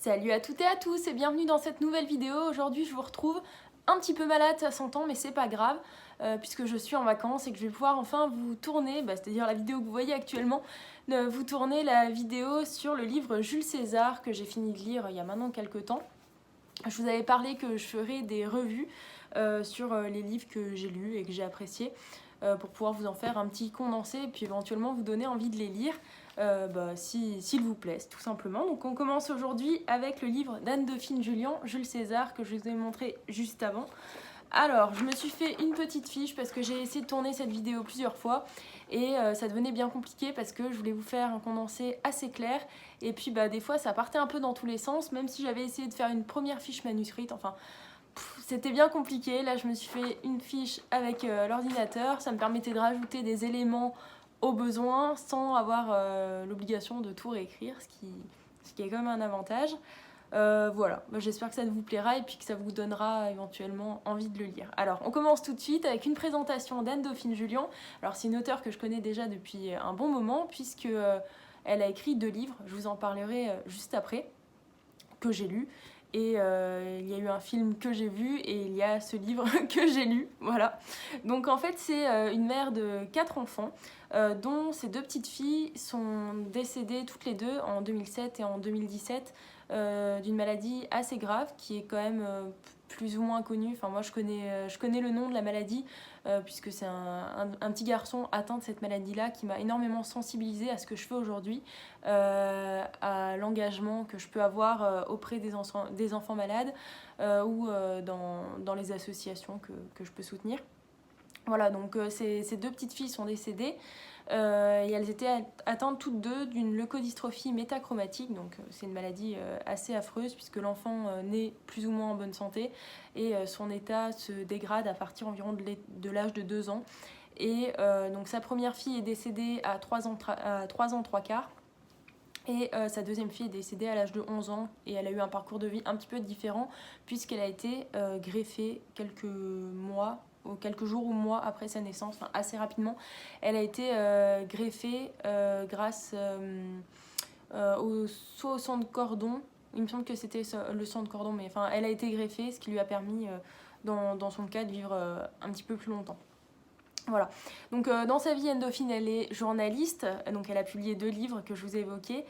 Salut à toutes et à tous et bienvenue dans cette nouvelle vidéo. Aujourd'hui je vous retrouve un petit peu malade, ça s'entend mais c'est pas grave puisque je suis en vacances et que je vais pouvoir enfin vous tourner, c'est-à-dire la vidéo que vous voyez actuellement, vous tourner la vidéo sur le livre Jules César que j'ai fini de lire il y a maintenant quelques temps. Je vous avais parlé que je ferais des revues sur les livres que j'ai lus et que j'ai appréciés pour pouvoir vous en faire un petit condensé et puis éventuellement vous donner envie de les lire s'il vous plaisent tout simplement. Donc on commence aujourd'hui avec le livre d'Anne-Dauphine Jullian, Jules César, que je vous ai montré juste avant. Alors, je me suis fait une petite fiche parce que j'ai essayé de tourner cette vidéo plusieurs fois et ça devenait bien compliqué parce que je voulais vous faire un condensé assez clair et puis des fois ça partait un peu dans tous les sens, même si j'avais essayé de faire une première fiche manuscrite, enfin c'était bien compliqué. Là je me suis fait une fiche avec l'ordinateur, ça me permettait de rajouter des éléments au besoin sans avoir l'obligation de tout réécrire, ce qui est quand même un avantage. Voilà, j'espère que ça vous plaira et puis que ça vous donnera éventuellement envie de le lire. Alors, on commence tout de suite avec une présentation d'Anne-Dauphine Jullian. Alors, c'est une auteure que je connais déjà depuis un bon moment puisque elle a écrit 2 livres, je vous en parlerai juste après, que j'ai lu. Et il y a eu un film que j'ai vu et il y a ce livre que j'ai lu, voilà. Donc en fait c'est une mère de 4 enfants dont ses 2 petites filles sont décédées toutes les deux en 2007 et en 2017 d'une maladie assez grave qui est quand même plus ou moins connue. Enfin moi je connais le nom de la maladie puisque c'est un petit garçon atteint de cette maladie-là qui m'a énormément sensibilisée à ce que je fais aujourd'hui, à l'engagement que je peux avoir auprès des enfants malades ou dans les associations que je peux soutenir. Voilà, donc ces 2 petites filles sont décédées et elles étaient atteintes toutes 2 d'une leucodystrophie métachromatique, donc c'est une maladie assez affreuse puisque l'enfant naît plus ou moins en bonne santé et son état se dégrade à partir environ de l'âge de 2 ans. Et donc sa première fille est décédée à 3 ans 3 quarts. Et sa deuxième fille est décédée à l'âge de 11 ans et elle a eu un parcours de vie un petit peu différent puisqu'elle a été greffée quelques jours ou mois après sa naissance, enfin assez rapidement. Elle a été greffée grâce soit au sang de cordon, il me semble que c'était le sang de cordon, mais enfin elle a été greffée, ce qui lui a permis dans son cas de vivre un petit peu plus longtemps. Voilà, donc dans sa vie, Anne-Dauphine, elle est journaliste, donc elle a publié 2 livres que je vous ai évoqués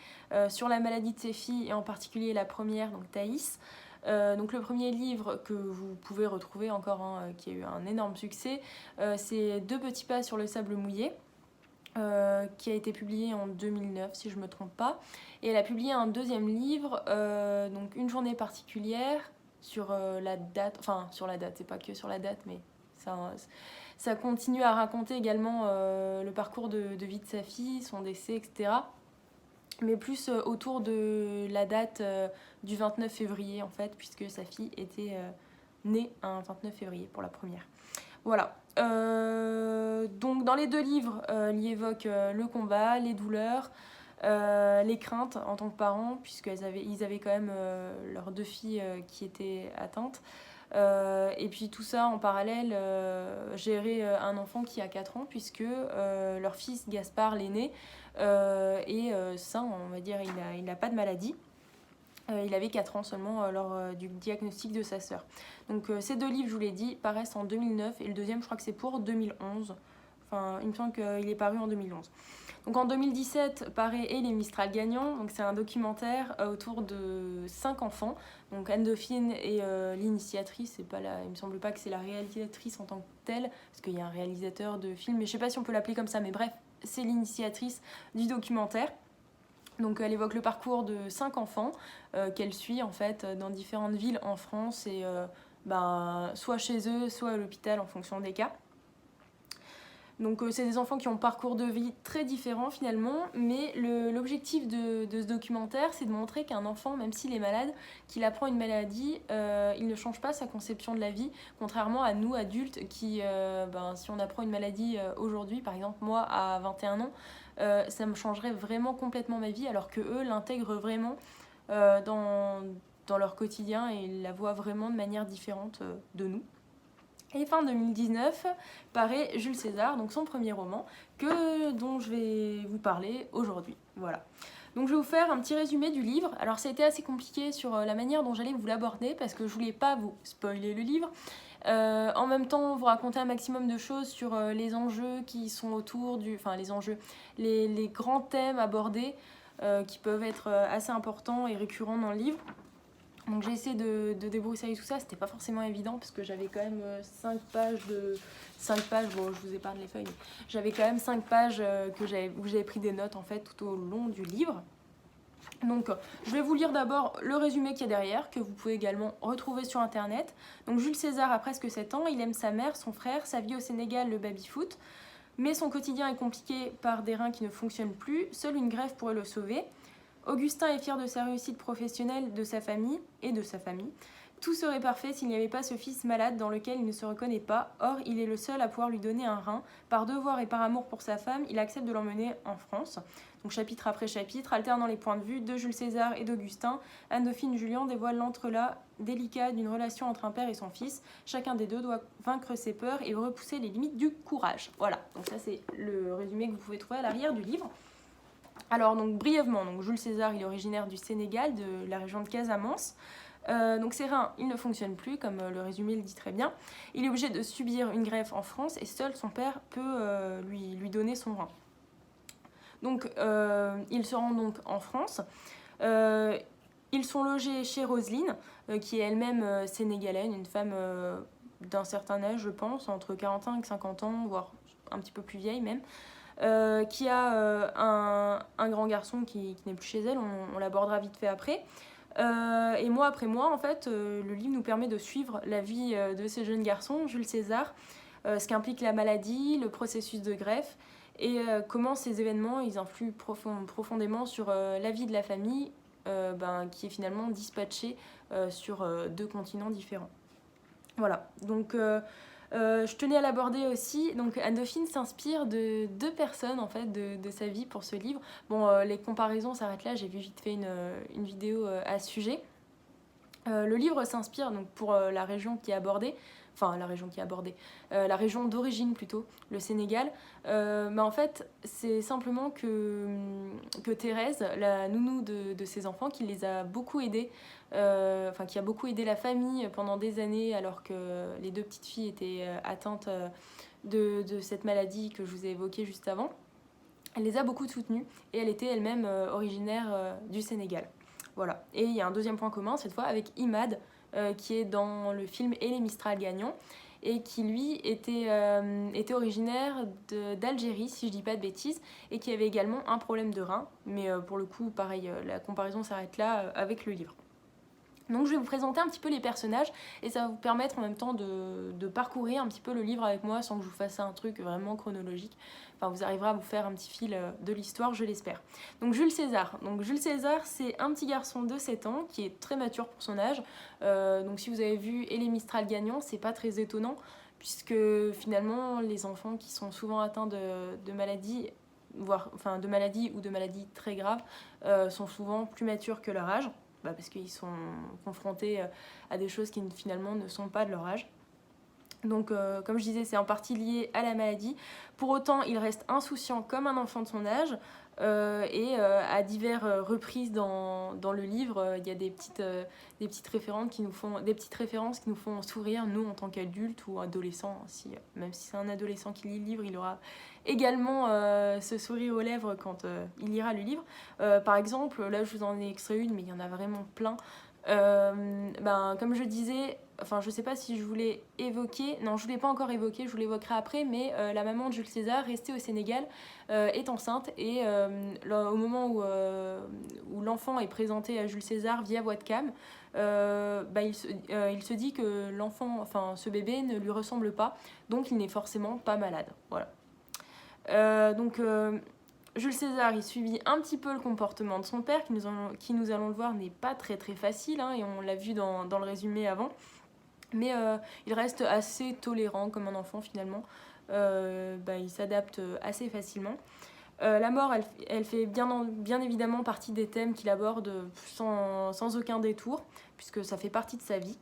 sur la maladie de ses filles et en particulier la première, donc Thaïs. Donc le premier livre que vous pouvez retrouver encore, qui a eu un énorme succès, c'est 2 petits pas sur le sable mouillé, qui a été publié en 2009 si je ne me trompe pas. Et elle a publié un 2e livre, donc Une journée particulière, sur la date, enfin sur la date, c'est pas que sur la date, mais ça continue à raconter également le parcours de vie de sa fille, son décès, etc. Mais plus autour de la date du 29 février en fait, puisque sa fille était née un 29 février pour la première. Voilà. Donc dans les 2 livres, il y évoque le combat, les douleurs, les craintes en tant que parents, puisqu'ils avaient quand même leurs 2 filles qui étaient atteintes. Et puis tout ça en parallèle, gérer un enfant qui a 4 ans, puisque leur fils Gaspard l'aîné est sain, on va dire, il n'a pas de maladie. Il avait 4 ans seulement lors du diagnostic de sa sœur. Donc ces 2 livres, je vous l'ai dit, paraissent en 2009 et le deuxième, je crois que c'est pour 2011. Enfin, il me semble qu'il est paru en 2011. Donc en 2017 paraît Et les Mistral gagnants, donc c'est un documentaire autour de 5 enfants. Donc Anne-Dauphine est l'initiatrice, il me semble pas que c'est la réalisatrice en tant que telle, parce qu'il y a un réalisateur de film, mais je sais pas si on peut l'appeler comme ça, mais bref, c'est l'initiatrice du documentaire. Donc elle évoque le parcours de 5 enfants qu'elle suit en fait dans différentes villes en France et soit chez eux, soit à l'hôpital en fonction des cas. Donc c'est des enfants qui ont un parcours de vie très différent finalement, mais l'objectif de ce documentaire, c'est de montrer qu'un enfant, même s'il est malade, qu'il apprend une maladie, il ne change pas sa conception de la vie, contrairement à nous adultes qui, si on apprend une maladie aujourd'hui, par exemple moi à 21 ans, ça me changerait vraiment complètement ma vie, alors que eux l'intègrent vraiment dans leur quotidien et la voient vraiment de manière différente de nous. Et fin 2019 paraît Jules César, donc son premier roman, dont je vais vous parler aujourd'hui. Voilà. Donc je vais vous faire un petit résumé du livre. Alors ça a été assez compliqué sur la manière dont j'allais vous l'aborder parce que je voulais pas vous spoiler le livre. En même temps, vous raconter un maximum de choses sur les enjeux qui sont autour du... Enfin les enjeux, les grands thèmes abordés qui peuvent être assez importants et récurrents dans le livre. Donc j'ai essayé de débroussailler tout ça, c'était pas forcément évident parce que j'avais quand même 5 pages de... 5 pages, bon je vous épargne les feuilles, mais j'avais quand même 5 pages où j'avais pris des notes en fait tout au long du livre. Donc je vais vous lire d'abord le résumé qu'il y a derrière, que vous pouvez également retrouver sur internet. Donc Jules César a presque 7 ans, il aime sa mère, son frère, sa vie au Sénégal, le baby-foot. Mais son quotidien est compliqué par des reins qui ne fonctionnent plus, seule une greffe pourrait le sauver. Augustin est fier de sa réussite professionnelle, de sa famille et de sa famille. Tout serait parfait s'il n'y avait pas ce fils malade dans lequel il ne se reconnaît pas. Or, il est le seul à pouvoir lui donner un rein. Par devoir et par amour pour sa femme, il accepte de l'emmener en France. Donc chapitre après chapitre, alternant les points de vue de Jules César et d'Augustin, Anne-Dauphine Julien dévoile l'entrelac délicat d'une relation entre un père et son fils. Chacun des deux doit vaincre ses peurs et repousser les limites du courage. Voilà, donc ça c'est le résumé que vous pouvez trouver à l'arrière du livre. Alors donc brièvement, donc Jules César il est originaire du Sénégal, de la région de Casamance. Donc ses reins, ils ne fonctionnent plus, comme le résumé le dit très bien. Il est obligé de subir une greffe en France et seul son père peut lui donner son rein. Donc ils se rendent donc en France. Ils sont logés chez Roselyne, qui est elle-même sénégalaise, une femme d'un certain âge, je pense, entre 45 et 50 ans, voire un petit peu plus vieille même. Qui a un grand garçon qui n'est plus chez elle, on l'abordera vite fait après. Et mois après mois, en fait, le livre nous permet de suivre la vie de ce jeune garçon, Jules César, ce qu'implique la maladie, le processus de greffe, et comment ces événements ils influent profondément sur la vie de la famille, qui est finalement dispatchée sur 2 continents différents. Voilà, donc... je tenais à l'aborder aussi. Donc Anne-Dauphine s'inspire de 2 personnes en fait de sa vie pour ce livre. Bon, les comparaisons s'arrêtent là, j'ai vu vite fait une vidéo à ce sujet. Le livre s'inspire donc pour la région qui est abordée, la région d'origine plutôt, le Sénégal. En fait, c'est simplement que Thérèse, la nounou de ses enfants, qui les a beaucoup aidés, qui a beaucoup aidé la famille pendant des années, alors que les 2 petites filles étaient atteintes de cette maladie que je vous ai évoquée juste avant. Elle les a beaucoup soutenues et elle était elle-même originaire du Sénégal. Voilà. Et il y a un deuxième point commun, cette fois, avec Imad, qui est dans le film Et les Mistral gagnants, et qui, lui, était originaire d'Algérie, si je dis pas de bêtises, et qui avait également un problème de rein. Mais pour le coup, pareil, la comparaison s'arrête là avec le livre. Donc je vais vous présenter un petit peu les personnages et ça va vous permettre en même temps de parcourir un petit peu le livre avec moi sans que je vous fasse un truc vraiment chronologique. Enfin, vous arriverez à vous faire un petit fil de l'histoire, je l'espère. Donc Jules César. Donc Jules César, c'est un petit garçon de 7 ans qui est très mature pour son âge. Donc si vous avez vu Et les Mistral gagnants, c'est pas très étonnant puisque finalement les enfants qui sont souvent atteints de maladies, de maladies ou de maladies très graves, sont souvent plus matures que leur âge. Parce qu'ils sont confrontés à des choses qui finalement ne sont pas de leur âge. Donc comme je disais, c'est en partie lié à la maladie. Pour autant, il reste insouciant comme un enfant de son âge. Et à diverses reprises dans le livre, il y a des petites références qui nous font sourire, nous en tant qu'adultes ou adolescents. Même si c'est un adolescent qui lit le livre, il aura également ce sourire aux lèvres quand il lira le livre. Par exemple, là je vous en ai extrait une, mais il y en a vraiment plein. Comme je disais, je sais pas si je voulais évoquer, non je voulais pas encore évoquer, je vous l'évoquerai après, mais la maman de Jules César, restée au Sénégal, est enceinte et au moment où l'enfant est présenté à Jules César via voix de cam, il se dit que ce bébé ne lui ressemble pas, donc il n'est forcément pas malade. Voilà. Jules César, il suivit un petit peu le comportement de son père, qui nous allons le voir, n'est pas très très facile, et on l'a vu dans le résumé avant. Mais il reste assez tolérant comme un enfant finalement. Il s'adapte assez facilement. La mort, elle fait bien évidemment partie des thèmes qu'il aborde sans aucun détour, puisque ça fait partie de sa vie.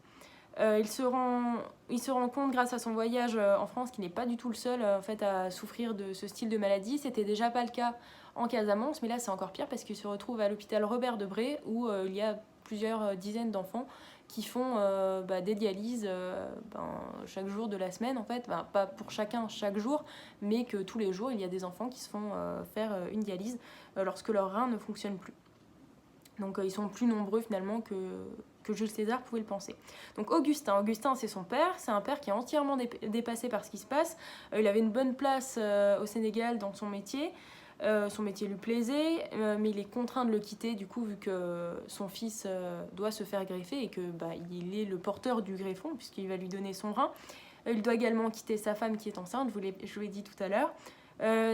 Il se rend compte grâce à son voyage en France qu'il n'est pas du tout le seul en fait, à souffrir de ce style de maladie. C'était déjà pas le cas en Casamance, mais là c'est encore pire parce qu'il se retrouve à l'hôpital Robert Debré où il y a plusieurs dizaines d'enfants qui font des dialyses chaque jour de la semaine en fait, pas pour chacun chaque jour, mais que tous les jours il y a des enfants qui se font faire une dialyse lorsque leur rein ne fonctionne plus. Donc ils sont plus nombreux finalement que Jules César pouvait le penser. Donc Augustin c'est son père, c'est un père qui est entièrement dépassé par ce qui se passe. Il avait une bonne place au Sénégal dans son métier lui plaisait, mais il est contraint de le quitter du coup vu que son fils doit se faire greffer et que il est le porteur du greffon puisqu'il va lui donner son rein. Il doit également quitter sa femme qui est enceinte, je vous l'ai dit tout à l'heure.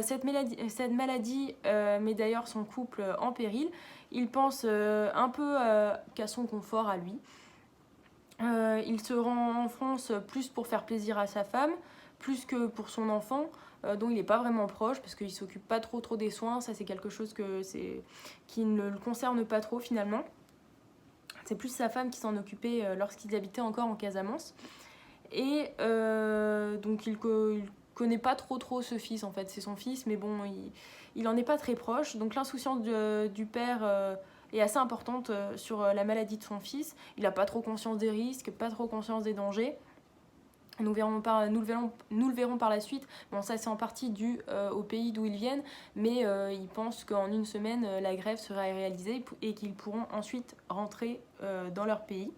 Cette maladie met d'ailleurs son couple en péril. Il pense un peu qu'à son confort à lui. Il se rend en France plus pour faire plaisir à sa femme, plus que pour son enfant, dont il n'est pas vraiment proche, parce qu'il ne s'occupe pas trop des soins. Ça, c'est quelque chose qui ne le concerne pas trop finalement. C'est plus sa femme qui s'en occupait lorsqu'ils habitaient encore en Casamance. Et donc il connaît pas trop ce fils en fait, c'est son fils, mais bon, il en est pas très proche. Donc l'insouciance du père est assez importante sur la maladie de son fils. Il n'a pas trop conscience des risques, pas trop conscience des dangers. Nous le verrons par la suite. Bon, ça c'est en partie dû au pays d'où ils viennent, mais ils pensent qu'en une semaine, la greffe sera réalisée et qu'ils pourront ensuite rentrer dans leur pays.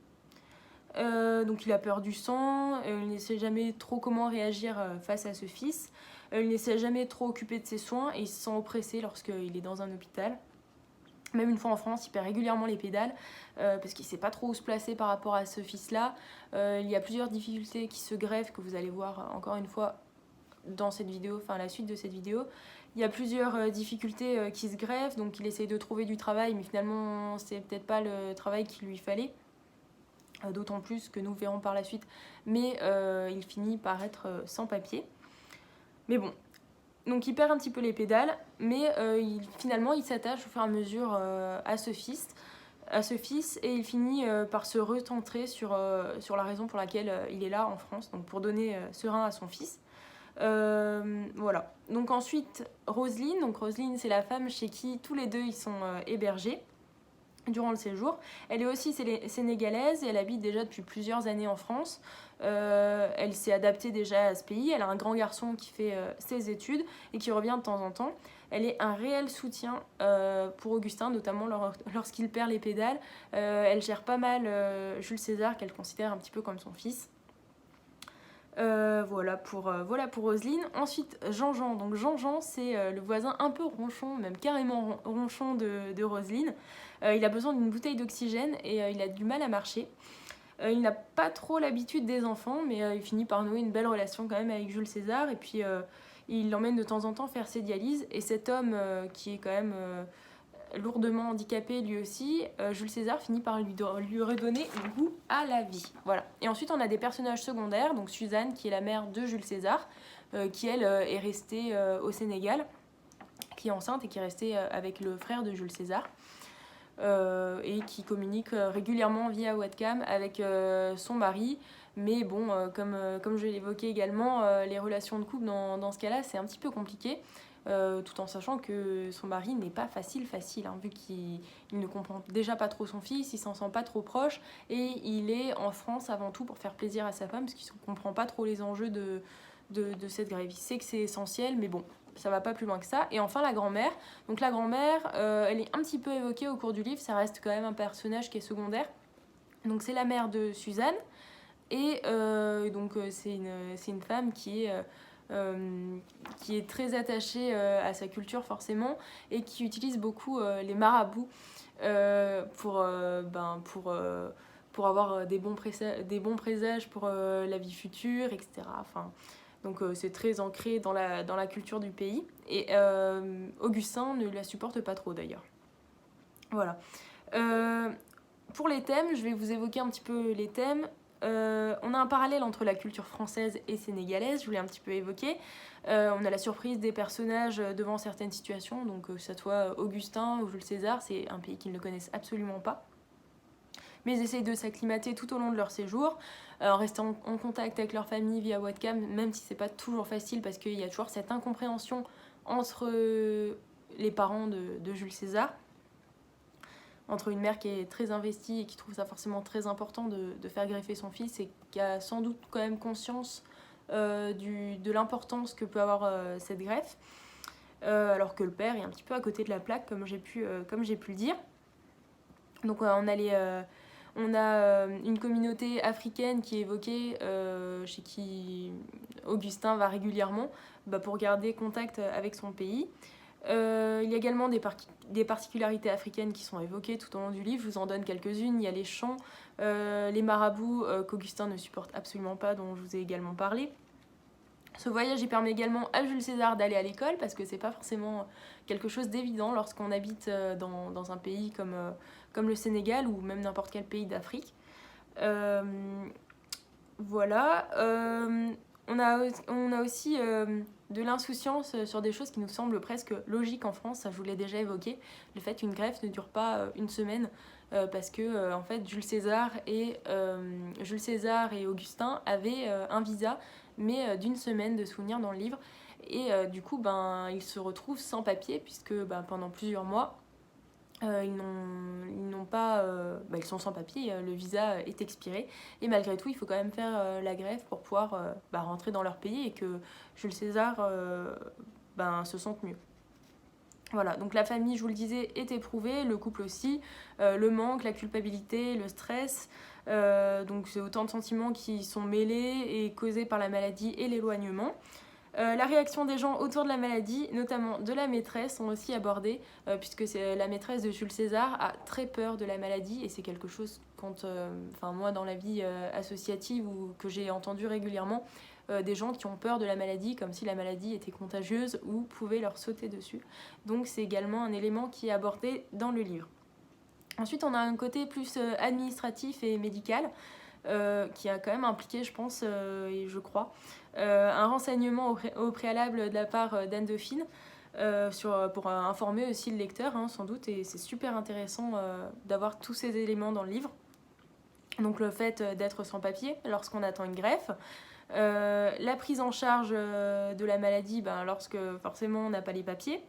Donc il a peur du sang, il ne sait jamais trop comment réagir face à ce fils. Il ne sait jamais trop occuper de ses soins et il se sent oppressé lorsqu'il est dans un hôpital. Même une fois en France, il perd régulièrement les pédales parce qu'il ne sait pas trop où se placer par rapport à ce fils-là. Il y a plusieurs difficultés qui se greffent que vous allez voir encore une fois dans cette vidéo, enfin la suite de cette vidéo. Il y a plusieurs difficultés qui se greffent, donc il essaye de trouver du travail, mais finalement c'est peut-être pas le travail qu'il lui fallait. D'autant plus que nous verrons par la suite, mais il finit par être sans papier. Mais bon, donc il perd un petit peu les pédales, mais finalement il s'attache au fur et à mesure à ce fils, et il finit par se recentrer sur la raison pour laquelle il est là en France, donc pour donner ce rein à son fils. Voilà. Donc ensuite Roselyne, c'est la femme chez qui tous les deux ils sont hébergés durant le séjour. Elle est aussi sénégalaise et elle habite déjà depuis plusieurs années en France. Elle s'est adaptée déjà à ce pays. Elle a un grand garçon qui fait ses études et qui revient de temps en temps. Elle est un réel soutien pour Augustin, notamment lorsqu'il perd les pédales. Elle gère pas mal Jules César, qu'elle considère un petit peu comme son fils. Voilà pour Roselyne. Ensuite, Jean-Jean. Donc Jean-Jean, c'est le voisin un peu ronchon, même carrément ronchon de Roselyne. Il a besoin d'une bouteille d'oxygène et il a du mal à marcher. Il n'a pas trop l'habitude des enfants, mais il finit par nouer une belle relation quand même avec Jules César. Et puis il l'emmène de temps en temps faire ses dialyses. Et cet homme qui est quand même lourdement handicapé lui aussi, Jules César finit par lui redonner le goût à la vie. Voilà. Et ensuite on a des personnages secondaires, donc Suzanne qui est la mère de Jules César, qui elle est restée au Sénégal, qui est enceinte et qui est restée avec le frère de Jules César. Et qui communique régulièrement via webcam avec son mari. Mais bon, comme je l'ai évoqué également, les relations de couple dans ce cas-là, c'est un petit peu compliqué, tout en sachant que son mari n'est pas facile, hein, vu qu'il ne comprend déjà pas trop son fils, il s'en sent pas trop proche, et il est en France avant tout pour faire plaisir à sa femme, parce qu'il ne comprend pas trop les enjeux de cette grève. Il sait que c'est essentiel, mais bon, ça va pas plus loin que ça. Et enfin la grand-mère. Donc la grand-mère, elle est un petit peu évoquée au cours du livre, ça reste quand même un personnage qui est secondaire. Donc c'est la mère de Suzanne, et donc c'est une femme qui est très attachée à sa culture forcément, et qui utilise beaucoup les marabouts pour avoir des bons présages pour la vie future, etc. Enfin, donc c'est très ancré dans la culture du pays. Et Augustin ne la supporte pas trop d'ailleurs. Voilà. Pour les thèmes, je vais vous évoquer un petit peu les thèmes. On a un parallèle entre la culture française et sénégalaise, je l'ai un petit peu évoqué. On a la surprise des personnages devant certaines situations, donc que ce soit Augustin ou Jules César, c'est un pays qu'ils ne connaissent absolument pas. mais ils essayent de s'acclimater tout au long de leur séjour, en restant en contact avec leur famille via webcam, même si c'est pas toujours facile parce qu'il y a toujours cette incompréhension entre les parents de Jules César, entre une mère qui est très investie et qui trouve ça forcément très important de faire greffer son fils et qui a sans doute quand même conscience de l'importance que peut avoir cette greffe, alors que le père est un petit peu à côté de la plaque, comme j'ai pu le dire. Donc on a une communauté africaine qui est évoquée, chez qui Augustin va régulièrement pour garder contact avec son pays. Il y a également des particularités africaines qui sont évoquées tout au long du livre, je vous en donne quelques-unes. Il y a les chants, les marabouts qu'Augustin ne supporte absolument pas, dont je vous ai également parlé. Ce voyage il permet également à Jules César d'aller à l'école, parce que c'est pas forcément quelque chose d'évident lorsqu'on habite dans un pays comme le Sénégal ou même n'importe quel pays d'Afrique. Voilà. On a aussi de l'insouciance sur des choses qui nous semblent presque logiques en France, ça je vous l'ai déjà évoqué, le fait qu'une greffe ne dure pas une semaine, parce que en fait Jules César et Augustin avaient un visa, mais d'une semaine de souvenirs dans le livre, et du coup ils se retrouvent sans papier, puisque pendant plusieurs mois ils sont sans papier, le visa est expiré, et malgré tout il faut quand même faire la greffe pour pouvoir rentrer dans leur pays et que Jules César se sente mieux. Voilà, donc la famille, je vous le disais, est éprouvée, le couple aussi, le manque, la culpabilité, le stress, donc c'est autant de sentiments qui sont mêlés et causés par la maladie et l'éloignement. La réaction des gens autour de la maladie, notamment de la maîtresse, sont aussi abordées, puisque la maîtresse de Jules César a très peur de la maladie, et c'est quelque chose moi dans la vie associative ou que j'ai entendu régulièrement, des gens qui ont peur de la maladie, comme si la maladie était contagieuse ou pouvait leur sauter dessus. Donc c'est également un élément qui est abordé dans le livre. Ensuite on a un côté plus administratif et médical, qui a quand même impliqué, je pense, et je crois, un renseignement au préalable de la part d'Anne Dauphine, pour informer aussi le lecteur, sans doute, et c'est super intéressant d'avoir tous ces éléments dans le livre. Donc le fait d'être sans papier lorsqu'on attend une greffe, la prise en charge de la maladie lorsque forcément on n'a pas les papiers,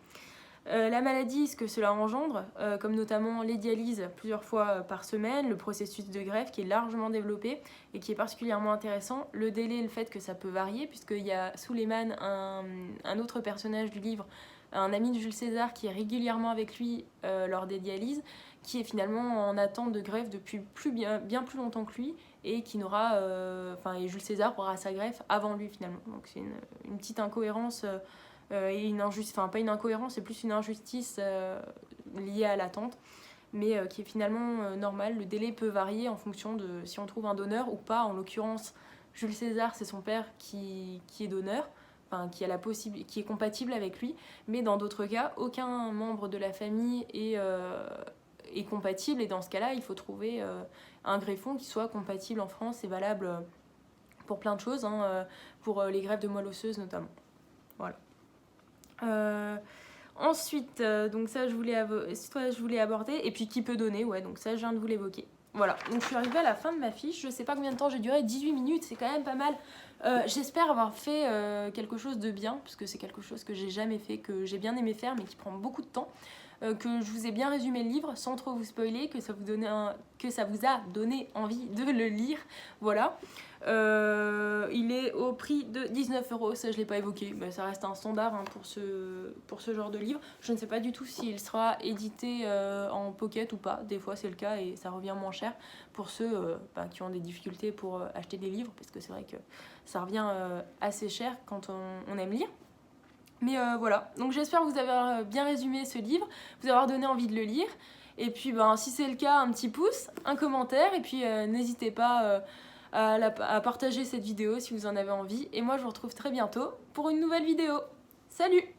la maladie, ce que cela engendre, comme notamment les dialyses plusieurs fois par semaine, le processus de greffe qui est largement développé et qui est particulièrement intéressant, le délai, le fait que ça peut varier, puisqu'il y a Suleiman, un autre personnage du livre, un ami de Jules César qui est régulièrement avec lui lors des dialyses, qui est finalement en attente de greffe depuis bien plus longtemps que lui, et qui n'aura, et Jules César aura sa greffe avant lui finalement. Donc c'est une petite incohérence, et une injustice, pas une incohérence, c'est plus une injustice liée à l'attente, mais qui est finalement normale. Le délai peut varier en fonction de si on trouve un donneur ou pas. En l'occurrence, Jules César, c'est son père qui est donneur, qui est compatible avec lui, mais dans d'autres cas, aucun membre de la famille est compatible, et dans ce cas-là, il faut trouver un greffon qui soit compatible en France et valable pour plein de choses, pour les greffes de moelle osseuse notamment. Voilà. Ensuite, donc ça je voulais aborder, et puis qui peut donner, ouais, donc ça je viens de vous l'évoquer. Voilà, donc je suis arrivée à la fin de ma fiche, je sais pas combien de temps j'ai duré, 18 minutes, c'est quand même pas mal. J'espère avoir fait quelque chose de bien, parce que c'est quelque chose que j'ai jamais fait, que j'ai bien aimé faire, mais qui prend beaucoup de temps. Que je vous ai bien résumé le livre sans trop vous spoiler, que ça vous a donné envie de le lire. Voilà. Il est au prix de 19 €, ça je l'ai pas évoqué, mais ça reste un standard pour ce genre de livre. Je ne sais pas du tout s'il sera édité en pocket ou pas, des fois c'est le cas et ça revient moins cher pour ceux qui ont des difficultés pour acheter des livres, parce que c'est vrai que ça revient assez cher quand on aime lire. Mais voilà, donc j'espère vous avoir bien résumé ce livre, vous avoir donné envie de le lire. Et puis si c'est le cas, un petit pouce, un commentaire, et puis n'hésitez pas à partager cette vidéo si vous en avez envie. Et moi je vous retrouve très bientôt pour une nouvelle vidéo. Salut!